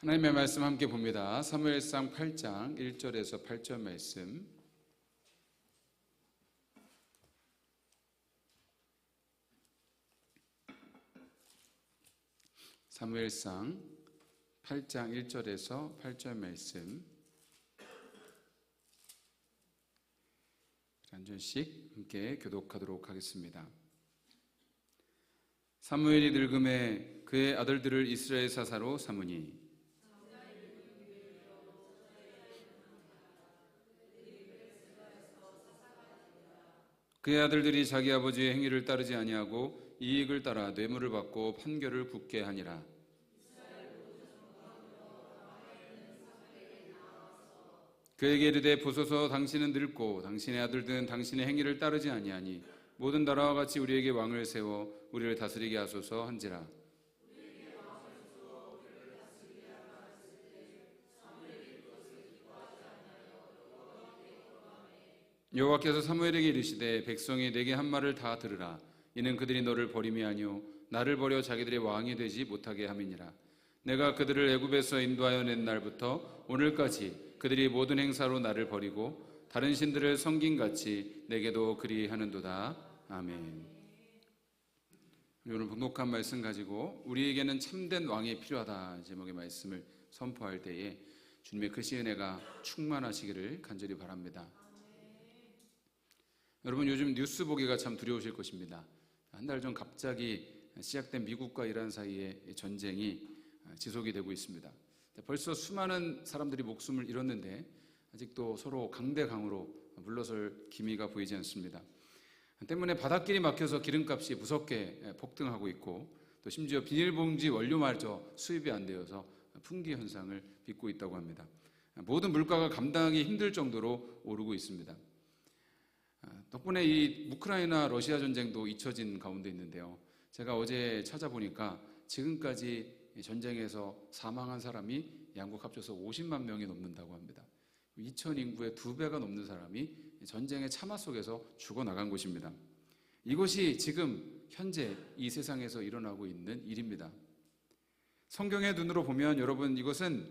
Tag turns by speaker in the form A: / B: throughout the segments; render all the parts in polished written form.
A: 하나님의 말씀 함께 봅니다. 사무엘상 8장 1절에서 8절 말씀. 사무엘상 8장 1절에서 8절 말씀. 한 절씩 함께 교독하도록 하겠습니다. 사무엘이 늙음에 그의 아들들을 이스라엘 사사로 삼으니 그의 아들들이 자기 아버지의 행위를 따르지 아니하고 이익을 따라 뇌물을 받고 판결을 굳게 하니라. 그에게 이르되 보소서, 당신은 늙고 당신의 아들들은 당신의 행위를 따르지 아니하니 모든 나라와 같이 우리에게 왕을 세워 우리를 다스리게 하소서 한지라. 여호와께서 사무엘에게 이르시되 백성이 내게 한 말을 다 들으라. 이는 그들이 너를 버림이 아니요 나를 버려 자기들의 왕이 되지 못하게 함이니라. 내가 그들을 애굽에서 인도하여 낸 날부터 오늘까지 그들이 모든 행사로 나를 버리고 다른 신들을 섬김같이 내게도 그리하는도다. 아멘. 오늘 복독한 말씀 가지고 우리에게는 참된 왕이 필요하다 제목의 말씀을 선포할 때에 주님의 크신 은혜가 충만하시기를 간절히 바랍니다. 여러분, 요즘 뉴스 보기가 참 두려우실 것입니다. 한 달 전 갑자기 시작된 미국과 이란 사이의 전쟁이 지속이 되고 있습니다. 벌써 수많은 사람들이 목숨을 잃었는데 아직도 서로 강대강으로 물러설 기미가 보이지 않습니다. 때문에 바닷길이 막혀서 기름값이 무섭게 폭등하고 있고 또 심지어 비닐봉지 원료마저 수입이 안 되어서 품귀 현상을 빚고 있다고 합니다. 모든 물가가 감당하기 힘들 정도로 오르고 있습니다. 덕분에 이 우크라이나 러시아 전쟁도 잊혀진 가운데 있는데요. 제가 어제 찾아보니까 지금까지 전쟁에서 사망한 사람이 양국 합쳐서 50만 명이 넘는다고 합니다. 2000 인구의 2배가 넘는 사람이 전쟁의 참화 속에서 죽어나간 것입니다. 이것이 지금 현재 이 세상에서 일어나고 있는 일입니다. 성경의 눈으로 보면 이것은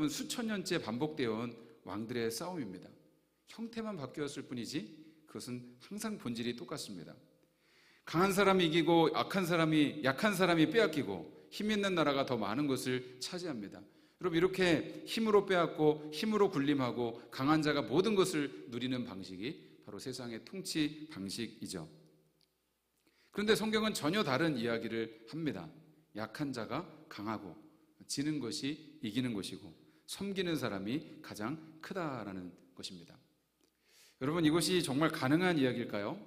A: 수천 년째 반복되어 온 왕들의 싸움입니다. 형태만 바뀌었을 뿐이지 그것은 항상 본질이 똑같습니다. 강한 사람이 이기고 약한 사람이 빼앗기고 힘 있는 나라가 더 많은 것을 차지합니다. 여러분, 이렇게 힘으로 빼앗고 힘으로 군림하고 강한 자가 모든 것을 누리는 방식이 바로 세상의 통치 방식이죠. 그런데 성경은 전혀 다른 이야기를 합니다. 약한 자가 강하고 지는 것이 이기는 것이고 섬기는 사람이 가장 크다라는 것입니다. 여러분, 이것이 정말 가능한 이야기일까요?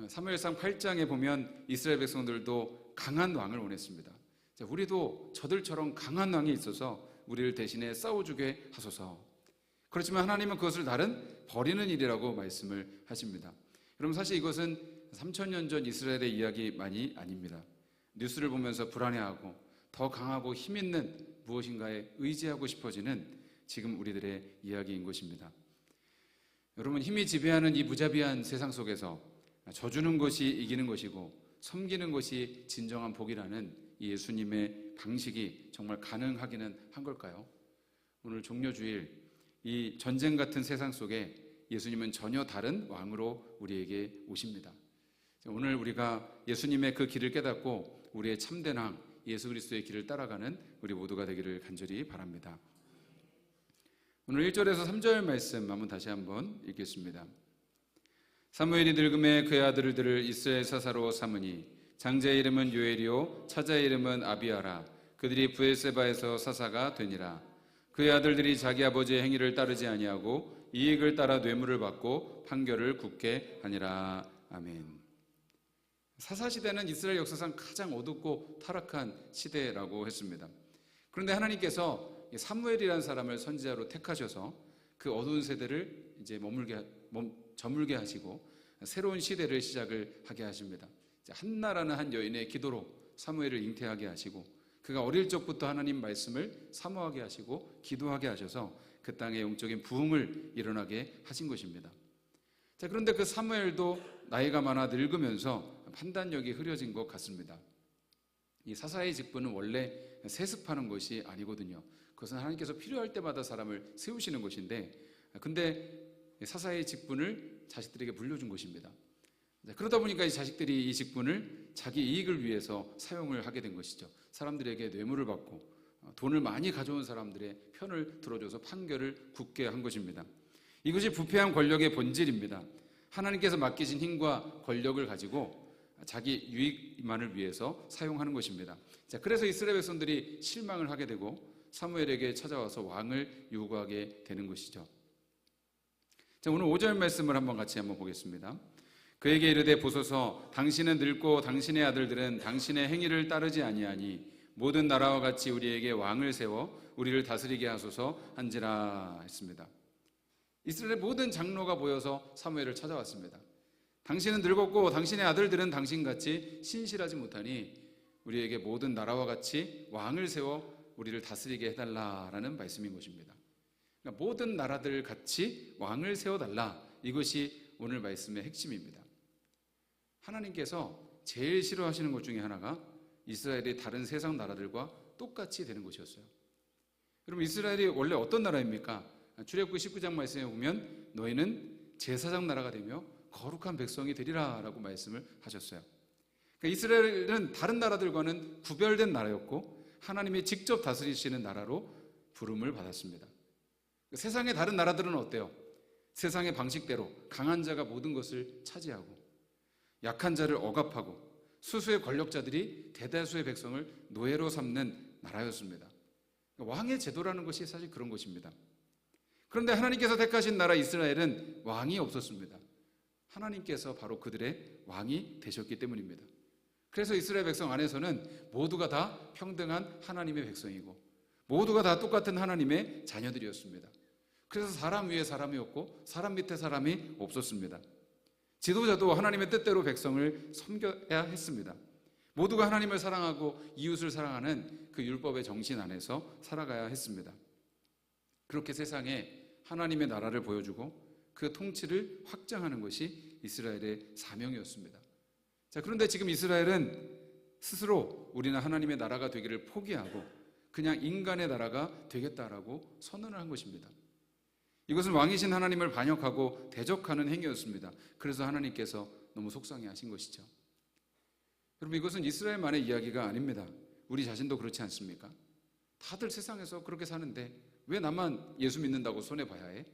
A: 사무엘상 8장에 보면 이스라엘 백성들도 강한 왕을 원했습니다. 우리도 저들처럼 강한 왕이 있어서 우리를 대신에 싸워주게 하소서. 그렇지만 하나님은 그것을 버리는 일이라고 말씀을 하십니다. 여러분, 사실 이것은 3000년 전 이스라엘의 이야기만이 아닙니다. 뉴스를 보면서 불안해하고 더 강하고 힘 있는 무엇인가에 의지하고 싶어지는 지금 우리들의 이야기인 것입니다. 여러분, 힘이 지배하는 이 무자비한 세상 속에서 져주는 것이 이기는 것이고 섬기는 것이 진정한 복이라는 이 예수님의 방식이 정말 가능하기는 한 걸까요? 오늘 종려주일 이 전쟁 같은 세상 속에 예수님은 전혀 다른 왕으로 우리에게 오십니다. 오늘 우리가 예수님의 그 길을 깨닫고 우리의 참된 왕 예수 그리스도의 길을 따라가는 우리 모두가 되기를 간절히 바랍니다. 오늘 1절에서 3절 말씀 다시 한번 읽겠습니다. 사무엘이 늙음에 그의 아들들을 이스라엘 사사로 삼으니 장자의 이름은 요엘이요 차자의 이름은 아비아라. 그들이 브엘세바에서 사사가 되니라. 그의 아들들이 자기 아버지의 행위를 따르지 아니하고 이익을 따라 뇌물을 받고 판결을 굳게 하니라. 아멘. 사사시대는 이스라엘 역사상 가장 어둡고 타락한 시대라고 했습니다. 그런데 하나님께서 사무엘이라는 사람을 선지자로 택하셔서 그 어두운 세대를 이제 저물게 하시고 새로운 시대를 시작을 하게 하십니다. 한나라는 한 여인의 기도로 사무엘을 잉태하게 하시고 그가 어릴 적부터 하나님 말씀을 사모하게 하시고 기도하게 하셔서 그 땅에 영적인 부흥을 일어나게 하신 것입니다. 그런데 그 사무엘도 나이가 많아 늙으면서 판단력이 흐려진 것 같습니다. 이 사사의 직분은 원래 세습하는 것이 아니거든요. 그것은 하나님께서 필요할 때마다 사람을 세우시는 것인데, 근데 사사의 직분을 자식들에게 물려준 것입니다. 그러다 보니까 이 자식들이 이 직분을 자기 이익을 위해서 사용을 하게 된 것이죠. 사람들에게 뇌물을 받고 돈을 많이 가져온 사람들의 편을 들어줘서 판결을 굳게 한 것입니다. 이것이 부패한 권력의 본질입니다. 하나님께서 맡기신 힘과 권력을 가지고 자기 유익만을 위해서 사용하는 것입니다. 자, 그래서 이스라엘 백성들이 실망을 하게 되고 사무엘에게 찾아와서 왕을 요구하게 되는 것이죠. 자, 오늘 5절 말씀을 같이 한번 보겠습니다. 그에게 이르되 보소서, 당신은 늙고 당신의 아들들은 당신의 행위를 따르지 아니하니 모든 나라와 같이 우리에게 왕을 세워 우리를 다스리게 하소서 한지라 했습니다. 이스라엘의 모든 장로가 모여서 사무엘을 찾아왔습니다. 당신은 늙었고 당신의 아들들은 당신같이 신실하지 못하니 우리에게 모든 나라와 같이 왕을 세워 우리를 다스리게 해달라라는 말씀인 것입니다. 그러니까 모든 나라들 같이 왕을 세워달라, 이것이 오늘 말씀의 핵심입니다. 하나님께서 제일 싫어하시는 것 중에 하나가 이스라엘이 다른 세상 나라들과 똑같이 되는 것이었어요. 여러분, 이스라엘이 원래 어떤 나라입니까? 출애굽기 19장 말씀에 보면 너희는 제사장 나라가 되며 거룩한 백성이 되리라 라고 말씀을 하셨어요. 그러니까 이스라엘은 다른 나라들과는 구별된 나라였고 하나님이 직접 다스리시는 나라로 부름을 받았습니다. 세상의 다른 나라들은 어때요? 세상의 방식대로 강한 자가 모든 것을 차지하고 약한 자를 억압하고 수수의 권력자들이 대다수의 백성을 노예로 삼는 나라였습니다. 왕의 제도라는 것이 사실 그런 것입니다. 그런데 하나님께서 택하신 나라 이스라엘은 왕이 없었습니다. 하나님께서 바로 그들의 왕이 되셨기 때문입니다. 그래서 이스라엘 백성 안에서는 모두가 다 평등한 하나님의 백성이고 모두가 다 똑같은 하나님의 자녀들이었습니다. 그래서 사람 위에 사람이 없고 사람 밑에 사람이 없었습니다. 지도자도 하나님의 뜻대로 백성을 섬겨야 했습니다. 모두가 하나님을 사랑하고 이웃을 사랑하는 그 율법의 정신 안에서 살아가야 했습니다. 그렇게 세상에 하나님의 나라를 보여주고 그 통치를 확장하는 것이 이스라엘의 사명이었습니다. 자, 그런데 지금 이스라엘은 스스로 우리는 하나님의 나라가 되기를 포기하고 그냥 인간의 나라가 되겠다라고 선언을 한 것입니다. 이것은 왕이신 하나님을 반역하고 대적하는 행위였습니다. 그래서 하나님께서 너무 속상해하신 것이죠. 여러분, 이것은 이스라엘만의 이야기가 아닙니다. 우리 자신도 그렇지 않습니까? 다들 세상에서 그렇게 사는데 왜 나만 예수 믿는다고 손해봐야 해?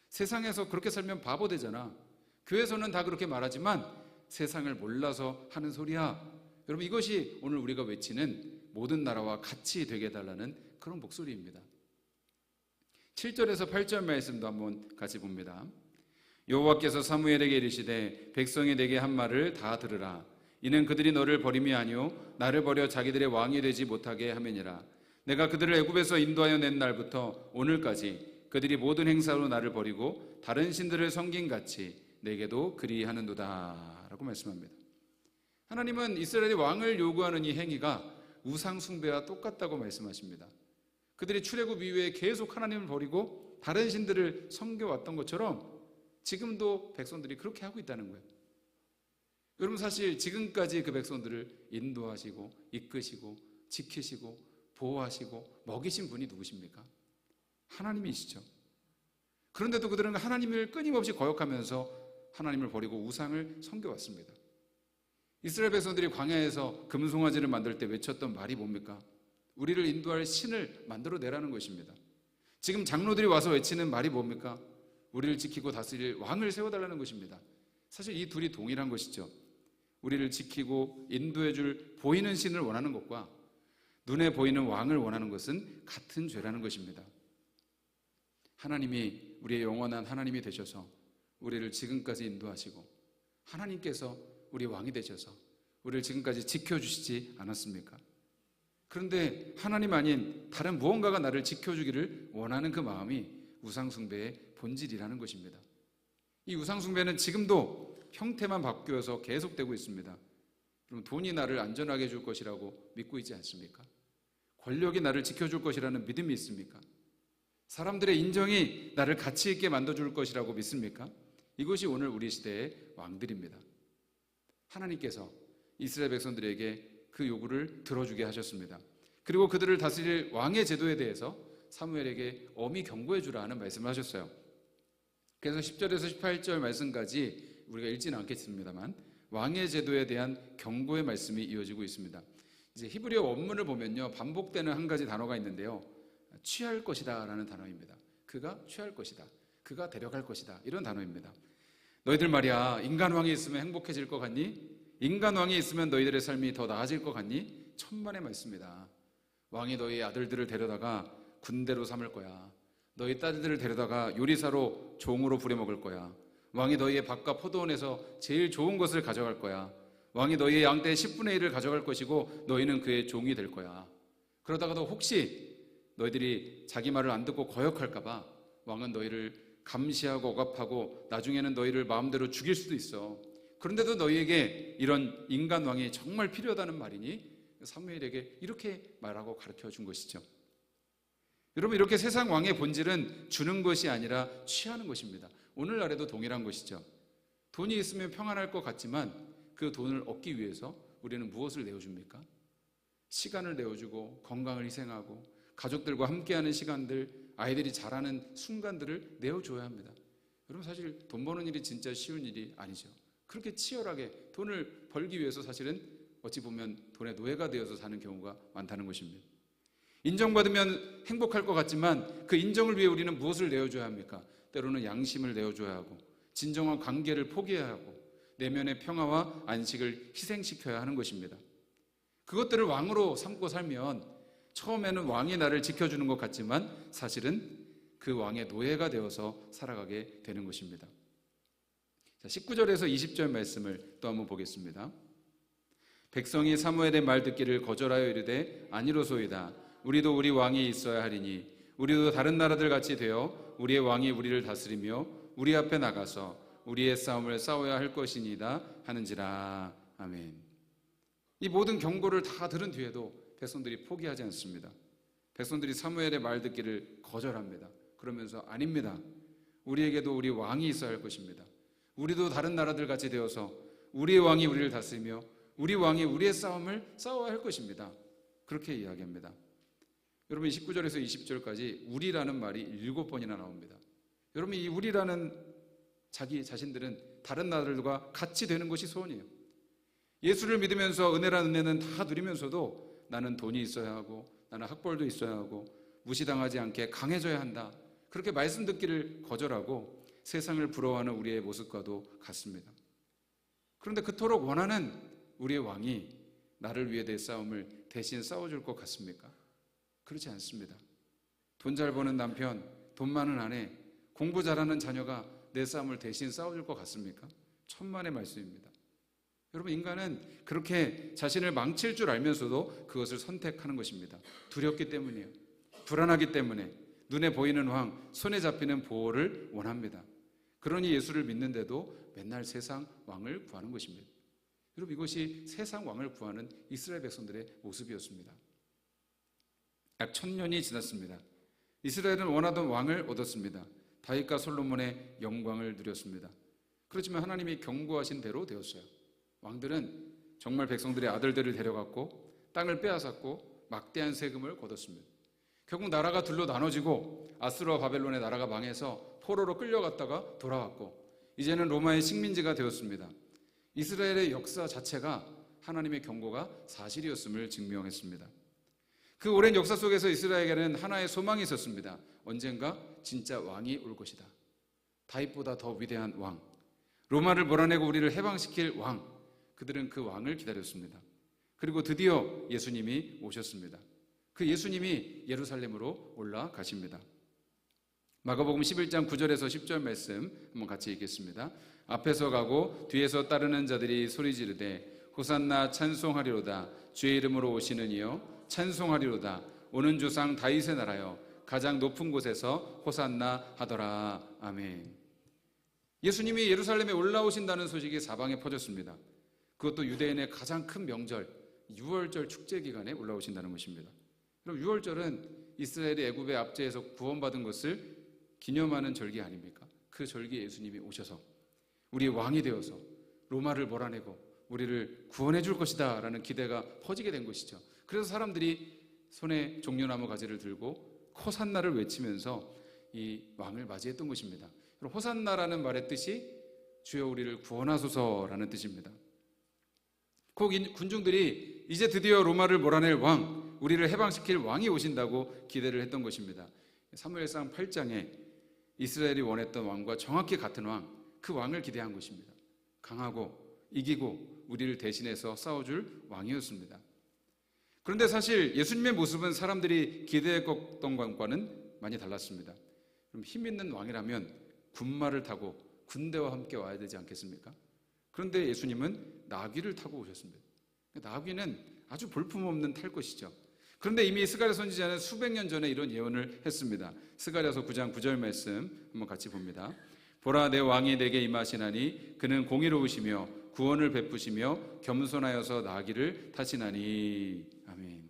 A: 세상에서 그렇게 살면 바보 되잖아. 교회에서는 다 그렇게 말하지만 세상을 몰라서 하는 소리야. 여러분, 이것이 오늘 우리가 외치는 모든 나라와 같이 되게 해달라는 그런 목소리입니다. 7절에서 8절 말씀도 한번 같이 봅니다. 여호와께서 사무엘에게 이르시되 백성이 내게 한 말을 다 들으라. 이는 그들이 너를 버림이 아니요 나를 버려 자기들의 왕이 되지 못하게 함이니라. 내가 그들을 애굽에서 인도하여 낸 날부터 오늘까지 그들이 모든 행사로 나를 버리고 다른 신들을 섬긴 같이 내게도 그리하는도다 라고 말씀합니다. 하나님은 이스라엘의 왕을 요구하는 이 행위가 우상 숭배와 똑같다고 말씀하십니다. 그들이 출애굽 이후에 계속 하나님을 버리고 다른 신들을 섬겨왔던 것처럼 지금도 백성들이 그렇게 하고 있다는 거예요. 여러분, 사실 지금까지 그 백성들을 인도하시고 이끄시고 지키시고 보호하시고 먹이신 분이 누구십니까? 하나님이시죠. 그런데도 그들은 하나님을 끊임없이 거역하면서 하나님을 버리고 우상을 섬겨왔습니다. 이스라엘 백성들이 광야에서 금송아지를 만들 때 외쳤던 말이 뭡니까? 우리를 인도할 신을 만들어내라는 것입니다. 지금 장로들이 와서 외치는 말이 뭡니까? 우리를 지키고 다스릴 왕을 세워달라는 것입니다. 사실 이 둘이 동일한 것이죠. 우리를 지키고 인도해줄 보이는 신을 원하는 것과 눈에 보이는 왕을 원하는 것은 같은 죄라는 것입니다. 하나님이 우리의 영원한 하나님이 되셔서 우리를 지금까지 인도하시고 하나님께서 우리 왕이 되셔서 우리를 지금까지 지켜주시지 않았습니까? 그런데 하나님 아닌 다른 무언가가 나를 지켜주기를 원하는 그 마음이 우상숭배의 본질이라는 것입니다. 이 우상숭배는 지금도 형태만 바뀌어서 계속되고 있습니다. 그럼 돈이 나를 안전하게 해줄 것이라고 믿고 있지 않습니까? 권력이 나를 지켜줄 것이라는 믿음이 있습니까? 사람들의 인정이 나를 가치 있게 만들어줄 것이라고 믿습니까? 이것이 오늘 우리 시대의 왕들입니다. 하나님께서 이스라엘 백성들에게 그 요구를 들어주게 하셨습니다. 그리고 그들을 다스릴 왕의 제도에 대해서 사무엘에게 엄히 경고해 주라 하는 말씀을 하셨어요. 그래서 10절에서 18절 말씀까지 우리가 읽지는 않겠습니다만 왕의 제도에 대한 경고의 말씀이 이어지고 있습니다. 이제 히브리어 원문을 보면요, 반복되는 한 가지 단어가 있는데요, 취할 것이다 라는 단어입니다. 그가 취할 것이다, 그가 데려갈 것이다, 이런 단어입니다. 너희들 말이야, 인간왕이 있으면 행복해질 것 같니? 인간왕이 있으면 너희들의 삶이 더 나아질 것 같니? 천만의 말씀이다. 왕이 너희 아들들을 데려다가 군대로 삼을 거야. 너희 딸들을 데려다가 요리사로 종으로 부려먹을 거야. 왕이 너희의 밭과 포도원에서 제일 좋은 것을 가져갈 거야. 왕이 너희의 양떼의 10분의 1을 가져갈 것이고 너희는 그의 종이 될 거야. 그러다가도 혹시 너희들이 자기 말을 안 듣고 거역할까 봐 왕은 너희를 감시하고 억압하고 나중에는 너희를 마음대로 죽일 수도 있어. 그런데도 너희에게 이런 인간 왕이 정말 필요하다는 말이니? 사무엘에게 이렇게 말하고 가르쳐 준 것이죠. 여러분, 이렇게 세상 왕의 본질은 주는 것이 아니라 취하는 것입니다. 오늘날에도 동일한 것이죠. 돈이 있으면 평안할 것 같지만 그 돈을 얻기 위해서 우리는 무엇을 내어줍니까? 시간을 내어주고 건강을 희생하고 가족들과 함께하는 시간들, 아이들이 자라는 순간들을 내어줘야 합니다. 여러분, 사실 돈 버는 일이 진짜 쉬운 일이 아니죠. 그렇게 치열하게 돈을 벌기 위해서 사실은 어찌 보면 돈의 노예가 되어서 사는 경우가 많다는 것입니다. 인정받으면 행복할 것 같지만 그 인정을 위해 우리는 무엇을 내어줘야 합니까? 때로는 양심을 내어줘야 하고 진정한 관계를 포기해야 하고 내면의 평화와 안식을 희생시켜야 하는 것입니다. 그것들을 왕으로 삼고 살면 처음에는 왕이 나를 지켜주는 것 같지만 사실은 그 왕의 노예가 되어서 살아가게 되는 것입니다. 19절에서 20절 말씀을 또 한번 보겠습니다. 백성이 사무엘의 말 듣기를 거절하여 이르되 아니로소이다. 우리도 우리 왕이 있어야 하리니 우리도 다른 나라들 같이 되어 우리의 왕이 우리를 다스리며 우리 앞에 나가서 우리의 싸움을 싸워야 할 것이니이다 하는지라. 아멘. 이 모든 경고를 다 들은 뒤에도 백성들이 포기하지 않습니다. 백성들이 사무엘의 말 듣기를 거절합니다. 그러면서 아닙니다. 우리에게도 우리 왕이 있어야 할 것입니다. 우리도 다른 나라들 같이 되어서 우리의 왕이 우리를 다스리며 우리 왕이 우리의 싸움을 싸워야 할 것입니다. 그렇게 이야기합니다. 여러분, 19절에서 20절까지 우리라는 말이 7번이나 나옵니다. 여러분, 이 우리라는 자기 자신들은 다른 나라들과 같이 되는 것이 소원이에요. 예수를 믿으면서 은혜라는 은혜는 다 누리면서도 나는 돈이 있어야 하고 나는 학벌도 있어야 하고 무시당하지 않게 강해져야 한다. 그렇게 말씀 듣기를 거절하고 세상을 부러워하는 우리의 모습과도 같습니다. 그런데 그토록 원하는 우리의 왕이 나를 위해 내 싸움을 대신 싸워줄 것 같습니까? 그렇지 않습니다. 돈 잘 버는 남편, 돈 많은 아내, 공부 잘하는 자녀가 내 싸움을 대신 싸워줄 것 같습니까? 천만의 말씀입니다. 여러분, 인간은 그렇게 자신을 망칠 줄 알면서도 그것을 선택하는 것입니다. 두렵기 때문이에요. 불안하기 때문에 눈에 보이는 왕, 손에 잡히는 보호를 원합니다. 그러니 예수를 믿는데도 맨날 세상 왕을 구하는 것입니다. 여러분, 이것이 세상 왕을 구하는 이스라엘 백성들의 모습이었습니다. 약 1000년이 지났습니다. 이스라엘은 원하던 왕을 얻었습니다. 다윗과 솔로몬의 영광을 누렸습니다. 그렇지만 하나님이 경고하신 대로 되었어요. 왕들은 정말 백성들의 아들들을 데려갔고 땅을 빼앗았고 막대한 세금을 거뒀습니다. 결국 나라가 둘로 나눠지고 아수르와 바벨론의 나라가 망해서 포로로 끌려갔다가 돌아왔고 이제는 로마의 식민지가 되었습니다. 이스라엘의 역사 자체가 하나님의 경고가 사실이었음을 증명했습니다. 그 오랜 역사 속에서 이스라엘에게는 하나의 소망이 있었습니다. 언젠가 진짜 왕이 올 것이다. 다윗보다 더 위대한 왕, 로마를 몰아내고 우리를 해방시킬 왕, 그들은 그 왕을 기다렸습니다. 그리고 드디어 예수님이 오셨습니다. 그 예수님이 예루살렘으로 올라가십니다. 마가복음 11장 9절에서 10절 말씀 한번 같이 읽겠습니다. 앞에서 가고 뒤에서 따르는 자들이 소리 지르되 호산나 찬송하리로다. 주의 이름으로 오시는 이여 찬송하리로다. 오는 조상 다윗의 나라여 가장 높은 곳에서 호산나 하더라. 아멘. 예수님이 예루살렘에 올라오신다는 소식이 사방에 퍼졌습니다. 그것도 유대인의 가장 큰 명절 유월절 축제 기간에 올라오신다는 것입니다. 그럼 유월절은 이스라엘이 애굽의 압제에서 구원받은 것을 기념하는 절기 아닙니까? 그 절기에 예수님이 오셔서 우리 왕이 되어서 로마를 몰아내고 우리를 구원해 줄 것이다 라는 기대가 퍼지게 된 것이죠. 그래서 사람들이 손에 종려나무 가지를 들고 호산나를 외치면서 이 왕을 맞이했던 것입니다. 호산나라는 말의 뜻이 주여 우리를 구원하소서라는 뜻입니다. 곧 군중들이 이제 드디어 로마를 몰아낼 왕, 우리를 해방시킬 왕이 오신다고 기대를 했던 것입니다. 사무엘상 8장에 이스라엘이 원했던 왕과 정확히 같은 왕, 그 왕을 기대한 것입니다. 강하고 이기고 우리를 대신해서 싸워줄 왕이었습니다. 그런데 사실 예수님의 모습은 사람들이 기대했던 것과는 많이 달랐습니다. 그럼 힘 있는 왕이라면 군마를 타고 군대와 함께 와야 되지 않겠습니까? 그런데 예수님은 나귀를 타고 오셨습니다. 나귀는 아주 볼품없는 탈 것이죠. 그런데 이미 스가랴 선지자는 수백 년 전에 이런 예언을 했습니다. 스가랴서 9장 9절 말씀 한번 같이 봅니다. 보라, 내 왕이 내게 임하시나니 그는 공의로우시며 구원을 베푸시며 겸손하여서 나귀를 타시나니. 아멘.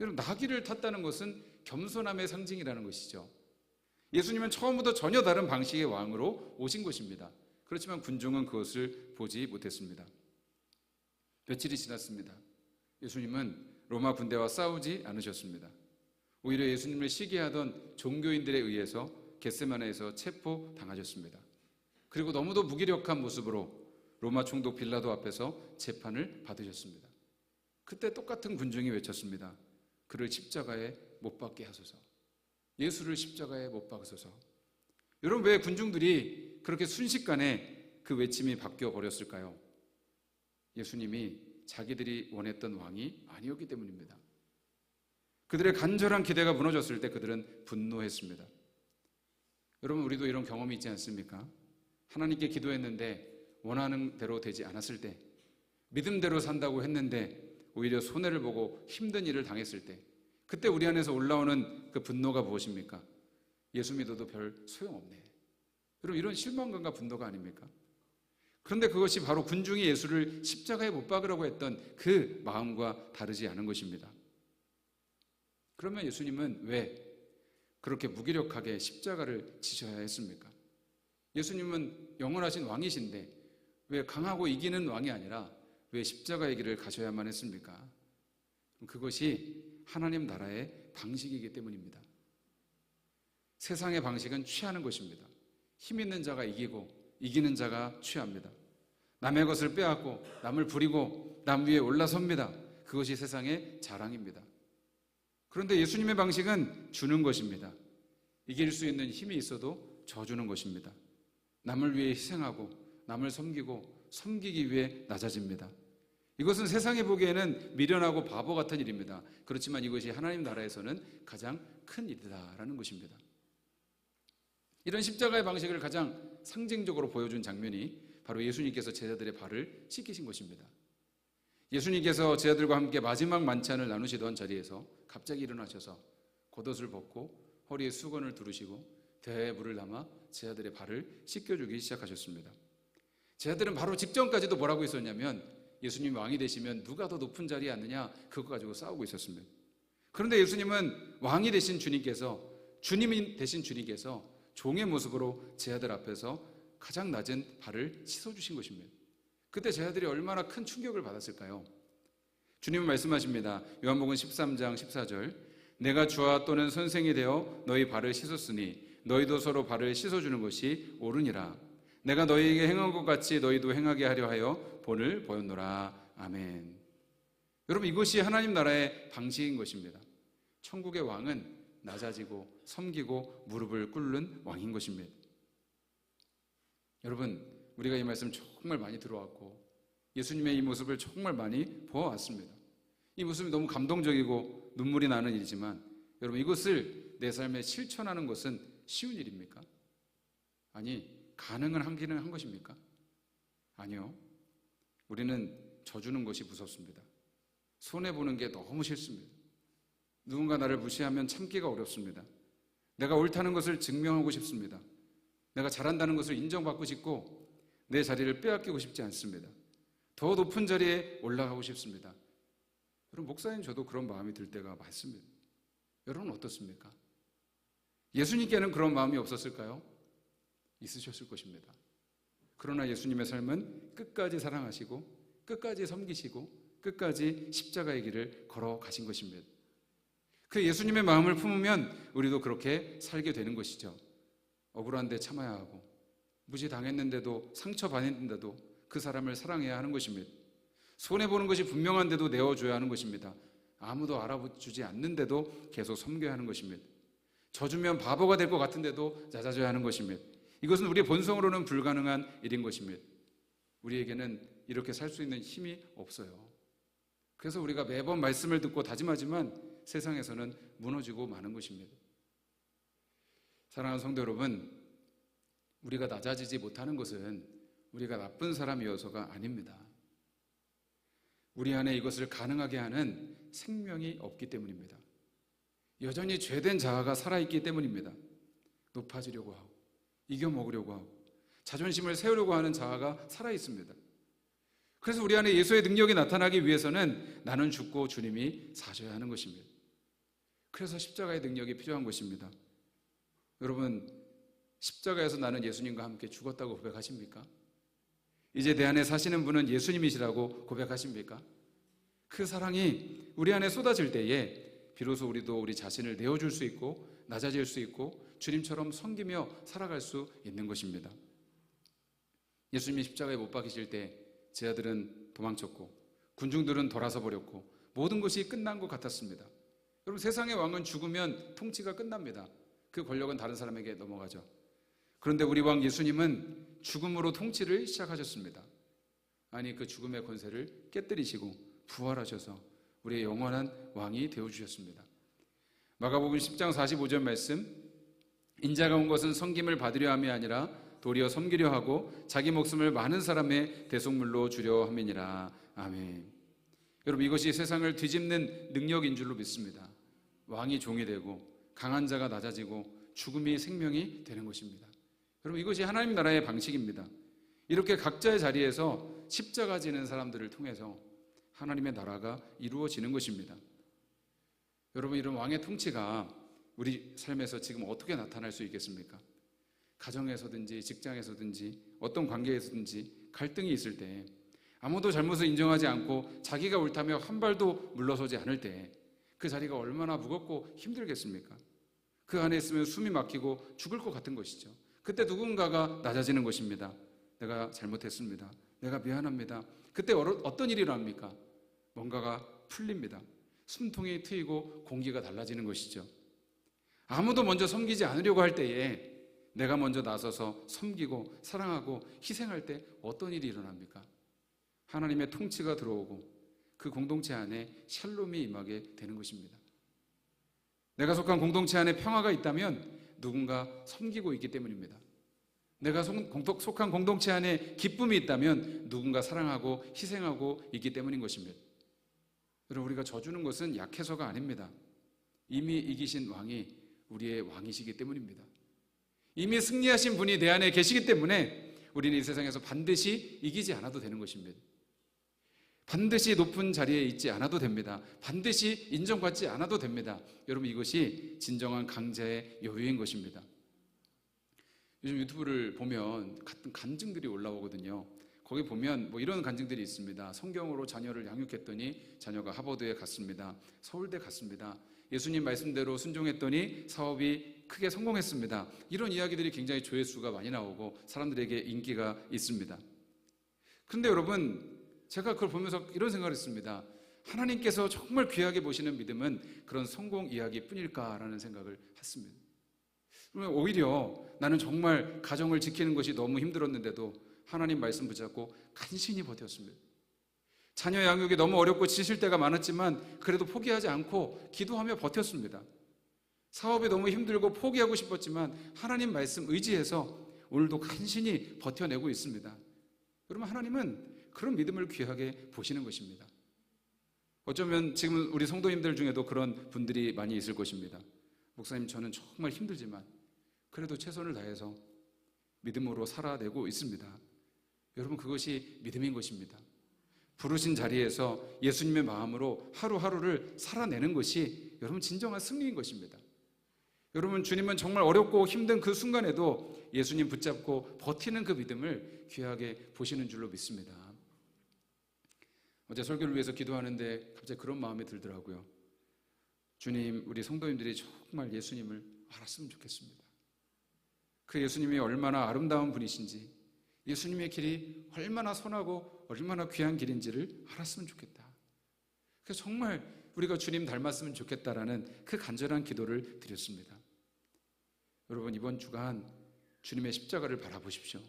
A: 여러분, 나귀를 탔다는 것은 겸손함의 상징이라는 것이죠. 예수님은 처음부터 전혀 다른 방식의 왕으로 오신 것입니다. 그렇지만 군중은 그것을 보지 못했습니다. 며칠이 지났습니다. 예수님은 로마 군대와 싸우지 않으셨습니다. 오히려 예수님을 시기하던 종교인들에 의해서 겟세마네에서 체포당하셨습니다. 그리고 너무도 무기력한 모습으로 로마 총독 빌라도 앞에서 재판을 받으셨습니다. 그때 똑같은 군중이 외쳤습니다. 그를 십자가에 못 박게 하소서. 예수를 십자가에 못 박으소서. 여러분, 왜 군중들이 그렇게 순식간에 그 외침이 바뀌어 버렸을까요? 예수님이 자기들이 원했던 왕이 아니었기 때문입니다. 그들의 간절한 기대가 무너졌을 때 그들은 분노했습니다. 여러분, 우리도 이런 경험이 있지 않습니까? 하나님께 기도했는데 원하는 대로 되지 않았을 때, 믿음대로 산다고 했는데 오히려 손해를 보고 힘든 일을 당했을 때, 그때 우리 안에서 올라오는 그 분노가 무엇입니까? 예수 믿어도 별 소용없네. 여러분, 이런 실망감과 분노가 아닙니까? 그런데 그것이 바로 군중이 예수를 십자가에 못 박으라고 했던 그 마음과 다르지 않은 것입니다. 그러면 예수님은 왜 그렇게 무기력하게 십자가를 지셔야 했습니까? 예수님은 영원하신 왕이신데 왜 강하고 이기는 왕이 아니라 왜 십자가의 길을 가셔야만 했습니까? 그것이 하나님 나라의 방식이기 때문입니다. 세상의 방식은 취하는 것입니다. 힘 있는 자가 이기고 이기는 자가 취합니다. 남의 것을 빼앗고 남을 부리고 남 위에 올라섭니다. 그것이 세상의 자랑입니다. 그런데 예수님의 방식은 주는 것입니다. 이길 수 있는 힘이 있어도 져주는 것입니다. 남을 위해 희생하고 남을 섬기기 위해 낮아집니다. 이것은 세상이 보기에는 미련하고 바보 같은 일입니다. 그렇지만 이것이 하나님 나라에서는 가장 큰 일이다라는 것입니다. 이런 십자가의 방식을 가장 상징적으로 보여준 장면이 바로 예수님께서 제자들의 발을 씻기신 것입니다. 예수님께서 제자들과 함께 마지막 만찬을 나누시던 자리에서 갑자기 일어나셔서 겉옷을 벗고 허리에 수건을 두르시고 대야에 물을 담아 제자들의 발을 씻겨주기 시작하셨습니다. 제자들은 바로 직전까지도 뭐라고 있었냐면 예수님 왕이 되시면 누가 더 높은 자리에 앉느냐, 그거 가지고 싸우고 있었습니다. 그런데 예수님은 왕이 되신 주님께서, 주님이 되신 주님께서 종의 모습으로 제자들 앞에서 가장 낮은 발을 씻어주신 것입니다. 그때 제자들이 얼마나 큰 충격을 받았을까요? 주님은 말씀하십니다. 요한복음 13장 14절, 내가 주와 또는 선생이 되어 너희 발을 씻었으니 너희도 서로 발을 씻어주는 것이 옳으니라. 내가 너희에게 행한 것 같이 너희도 행하게 하려 하여 본을 보였노라. 아멘. 여러분, 이것이 하나님 나라의 방식인 것입니다. 천국의 왕은 낮아지고 섬기고 무릎을 꿇는 왕인 것입니다. 여러분, 우리가 이 말씀 정말 많이 들어왔고 예수님의 이 모습을 정말 많이 보아왔습니다. 이 모습이 너무 감동적이고 눈물이 나는 일이지만 여러분, 이것을 내 삶에 실천하는 것은 쉬운 일입니까? 아니, 가능은 하기는 한 것입니까? 아니요. 우리는 져주는 것이 무섭습니다. 손해보는 게 너무 싫습니다. 누군가 나를 무시하면 참기가 어렵습니다. 내가 옳다는 것을 증명하고 싶습니다. 내가 잘한다는 것을 인정받고 싶고 내 자리를 빼앗기고 싶지 않습니다. 더 높은 자리에 올라가고 싶습니다. 여러분, 목사님 저도 그런 마음이 들 때가 많습니다. 여러분 어떻습니까? 예수님께는 그런 마음이 없었을까요? 있으셨을 것입니다. 그러나 예수님의 삶은 끝까지 사랑하시고 끝까지 섬기시고 끝까지 십자가의 길을 걸어가신 것입니다. 그 예수님의 마음을 품으면 우리도 그렇게 살게 되는 것이죠. 억울한데 참아야 하고, 무시당했는데도, 상처받았는데도 그 사람을 사랑해야 하는 것입니다. 손해보는 것이 분명한데도 내어줘야 하는 것입니다. 아무도 알아주지 않는데도 계속 섬겨야 하는 것입니다. 져주면 바보가 될 것 같은데도 잦아줘야 하는 것입니다. 이것은 우리의 본성으로는 불가능한 일인 것입니다. 우리에게는 이렇게 살 수 있는 힘이 없어요. 그래서 우리가 매번 말씀을 듣고 다짐하지만 세상에서는 무너지고 마는 것입니다. 사랑하는 성도 여러분, 우리가 낮아지지 못하는 것은 우리가 나쁜 사람이어서가 아닙니다. 우리 안에 이것을 가능하게 하는 생명이 없기 때문입니다. 여전히 죄된 자아가 살아있기 때문입니다. 높아지려고 하고, 이겨먹으려고 하고, 자존심을 세우려고 하는 자아가 살아있습니다. 그래서 우리 안에 예수의 능력이 나타나기 위해서는 나는 죽고 주님이 사셔야 하는 것입니다. 그래서 십자가의 능력이 필요한 것입니다. 여러분, 십자가에서 나는 예수님과 함께 죽었다고 고백하십니까? 이제 내 안에 사시는 분은 예수님이시라고 고백하십니까? 그 사랑이 우리 안에 쏟아질 때에 비로소 우리도 우리 자신을 내어줄 수 있고 낮아질 수 있고 주님처럼 섬기며 살아갈 수 있는 것입니다. 예수님이 십자가에 못 박히실 때 제 아들은 도망쳤고 군중들은 돌아서 버렸고 모든 것이 끝난 것 같았습니다. 여러분, 세상의 왕은 죽으면 통치가 끝납니다. 그 권력은 다른 사람에게 넘어가죠. 그런데 우리 왕 예수님은 죽음으로 통치를 시작하셨습니다. 아니, 그 죽음의 권세를 깨뜨리시고 부활하셔서 우리의 영원한 왕이 되어주셨습니다. 마가복음 10장 45절 말씀, 인자가 온 것은 섬김을 받으려 함이 아니라 도리어 섬기려 하고 자기 목숨을 많은 사람의 대속물로 주려 함이니라. 아멘. 여러분, 이것이 세상을 뒤집는 능력인 줄로 믿습니다. 왕이 종이 되고 강한 자가 낮아지고 죽음이 생명이 되는 것입니다. 여러분, 이것이 하나님 나라의 방식입니다. 이렇게 각자의 자리에서 십자가 지는 사람들을 통해서 하나님의 나라가 이루어지는 것입니다. 여러분, 이런 왕의 통치가 우리 삶에서 지금 어떻게 나타날 수 있겠습니까? 가정에서든지 직장에서든지 어떤 관계에서든지 갈등이 있을 때, 아무도 잘못을 인정하지 않고 자기가 옳다며 한 발도 물러서지 않을 때 그 자리가 얼마나 무겁고 힘들겠습니까? 그 안에 있으면 숨이 막히고 죽을 것 같은 것이죠. 그때 누군가가 낮아지는 것입니다. 내가 잘못했습니다. 내가 미안합니다. 그때 어떤 일이 일어납니까? 뭔가가 풀립니다. 숨통이 트이고 공기가 달라지는 것이죠. 아무도 먼저 섬기지 않으려고 할 때에 내가 먼저 나서서 섬기고 사랑하고 희생할 때 어떤 일이 일어납니까? 하나님의 통치가 들어오고 그 공동체 안에 샬롬이 임하게 되는 것입니다. 내가 속한 공동체 안에 평화가 있다면 누군가 섬기고 있기 때문입니다. 내가 속한 공동체 안에 기쁨이 있다면 누군가 사랑하고 희생하고 있기 때문인 것입니다. 여러분, 우리가 져주는 것은 약해서가 아닙니다. 이미 이기신 왕이 우리의 왕이시기 때문입니다. 이미 승리하신 분이 내 안에 계시기 때문에 우리는 이 세상에서 반드시 이기지 않아도 되는 것입니다. 반드시 높은 자리에 있지 않아도 됩니다. 반드시 인정받지 않아도 됩니다. 여러분, 이것이 진정한 강자의 여유인 것입니다. 요즘 유튜브를 보면 같은 간증들이 올라오거든요. 거기 보면 이런 간증들이 있습니다. 성경으로 자녀를 양육했더니 자녀가 하버드에 갔습니다. 서울대 갔습니다. 예수님 말씀대로 순종했더니 사업이 크게 성공했습니다. 이런 이야기들이 굉장히 조회수가 많이 나오고 사람들에게 인기가 있습니다. 그런데 여러분, 제가 그걸 보면서 이런 생각을 했습니다. 하나님께서 정말 귀하게 보시는 믿음은 그런 성공 이야기뿐일까라는 생각을 했습니다. 그러면 오히려 나는 정말 가정을 지키는 것이 너무 힘들었는데도 하나님 말씀 붙잡고 간신히 버텼습니다. 자녀 양육이 너무 어렵고 지칠 때가 많았지만 그래도 포기하지 않고 기도하며 버텼습니다. 사업이 너무 힘들고 포기하고 싶었지만 하나님 말씀 의지해서 오늘도 간신히 버텨내고 있습니다. 여러분, 하나님은 그런 믿음을 귀하게 보시는 것입니다. 어쩌면 지금 우리 성도님들 중에도 그런 분들이 많이 있을 것입니다. 목사님, 저는 정말 힘들지만 그래도 최선을 다해서 믿음으로 살아내고 있습니다. 여러분, 그것이 믿음인 것입니다. 부르신 자리에서 예수님의 마음으로 하루하루를 살아내는 것이 여러분 진정한 승리인 것입니다. 여러분, 주님은 정말 어렵고 힘든 그 순간에도 예수님 붙잡고 버티는 그 믿음을 귀하게 보시는 줄로 믿습니다. 어제 설교를 위해서 기도하는데 갑자기 그런 마음이 들더라고요. 주님, 우리 성도님들이 정말 예수님을 알았으면 좋겠습니다. 그 예수님이 얼마나 아름다운 분이신지, 예수님의 길이 얼마나 선하고 얼마나 귀한 길인지를 알았으면 좋겠다. 그래서 정말 우리가 주님 닮았으면 좋겠다라는 그 간절한 기도를 드렸습니다. 여러분, 이번 주간 주님의 십자가를 바라보십시오.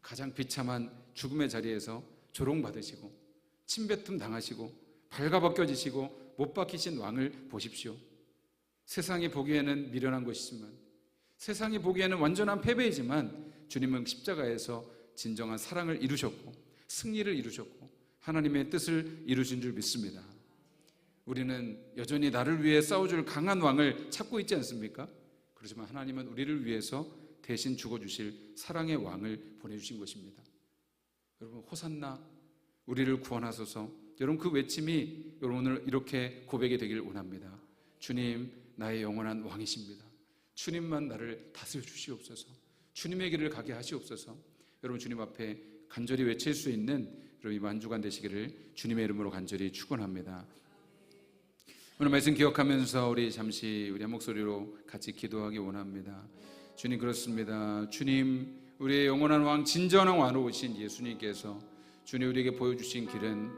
A: 가장 비참한 죽음의 자리에서 조롱받으시고 침뱉음 당하시고 발가벗겨지시고 못 박히신 왕을 보십시오. 세상이 보기에는 미련한 것이지만, 세상이 보기에는 완전한 패배이지만 주님은 십자가에서 진정한 사랑을 이루셨고 승리를 이루셨고 하나님의 뜻을 이루신 줄 믿습니다. 우리는 여전히 나를 위해 싸워줄 강한 왕을 찾고 있지 않습니까? 그렇지만 하나님은 우리를 위해서 대신 죽어주실 사랑의 왕을 보내주신 것입니다. 여러분, 호산나, 우리를 구원하소서. 여러분, 그 외침이 여러분 오늘 이렇게 고백이 되길 원합니다. 주님, 나의 영원한 왕이십니다. 주님만 나를 다스려 주시옵소서. 주님의 길을 가게 하시옵소서. 여러분, 주님 앞에 간절히 외칠 수 있는 여러분 이 만주간 되시기를 주님의 이름으로 간절히 축원합니다. 오늘 말씀 기억하면서 우리 잠시 우리 한 목소리로 같이 기도하기 원합니다. 주님, 그렇습니다. 주님, 우리의 영원한 왕, 진정한 왕으로 오신 예수님께서 주님 우리에게 보여주신 길은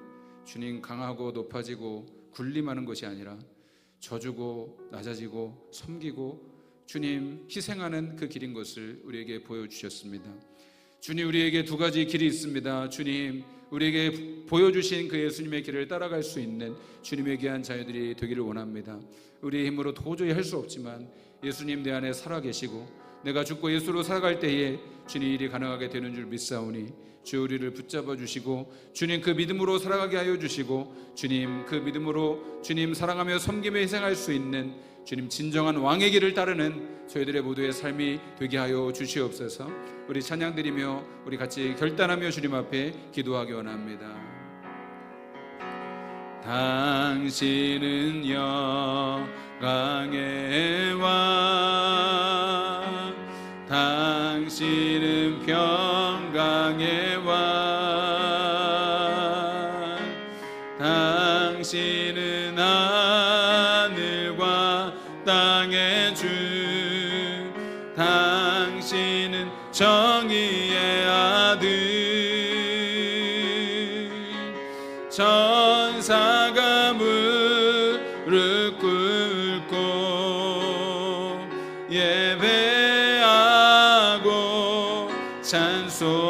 A: 주님 강하고 높아지고 군림하는 것이 아니라 져주고 낮아지고 섬기고 주님 희생하는 그 길인 것을 우리에게 보여주셨습니다. 주님, 우리에게 두 가지 길이 있습니다. 주님, 우리에게 보여주신 그 예수님의 길을 따라갈 수 있는 주님의 귀한 자녀들이 되기를 원합니다. 우리의 힘으로 도저히 할 수 없지만 예수님 내 안에 살아계시고 내가 죽고 예수로 살아갈 때에 주님 일이 가능하게 되는 줄 믿사오니 주 우리를 붙잡아 주시고 주님 그 믿음으로 살아가게 하여 주시고 주님 그 믿음으로 주님 사랑하며 섬기며 희생할 수 있는 주님 진정한 왕의 길을 따르는 저희들의 모두의 삶이 되게 하여 주시옵소서. 우리 찬양 드리며 우리 같이 결단하며 주님 앞에 기도하기 원합니다. 당신은 영광의 왕, 당신은 평강의 왕, 당신은 하늘과 땅의 주, 당신은 정의의 아들, 천사가 무릎 꿇고 예배하고 찬송하네.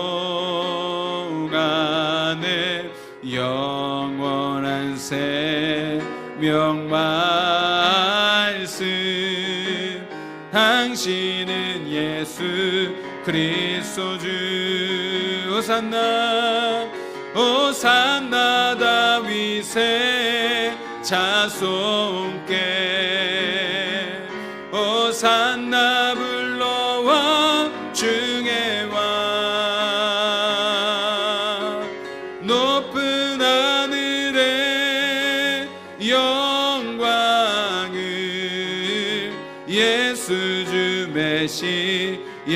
A: 영원한 생명 말씀, 당신은 예수 그리스도 주. 호산나 호산나 다윗의 자손께, 호산나 불러와 중의 왕, 높은 하늘의 영광을 예수 주 메시아네.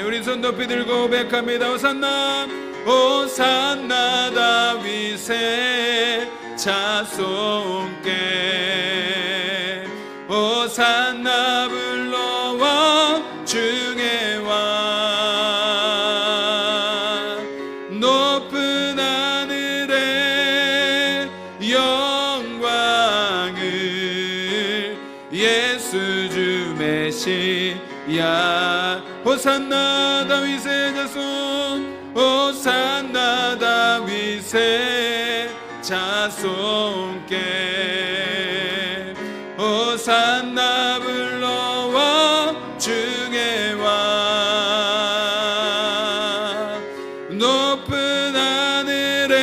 A: 우리 손 높이 들고 고백합니다. 호산나 호산나 다윗의 자손께, 호산나 불러와 중의 왕, 높은 하늘의 영광을 예수 주 메시아. 호산나 다윗의 자손, 호산나 다윗의 자손께, 호산나 불러와 중의 왕, 높은 하늘의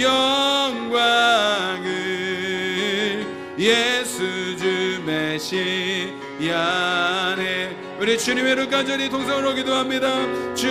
A: 영광을 예수 주 메시아네. 우리 주님의 이름 간절히 동성으로 기도합니다. 주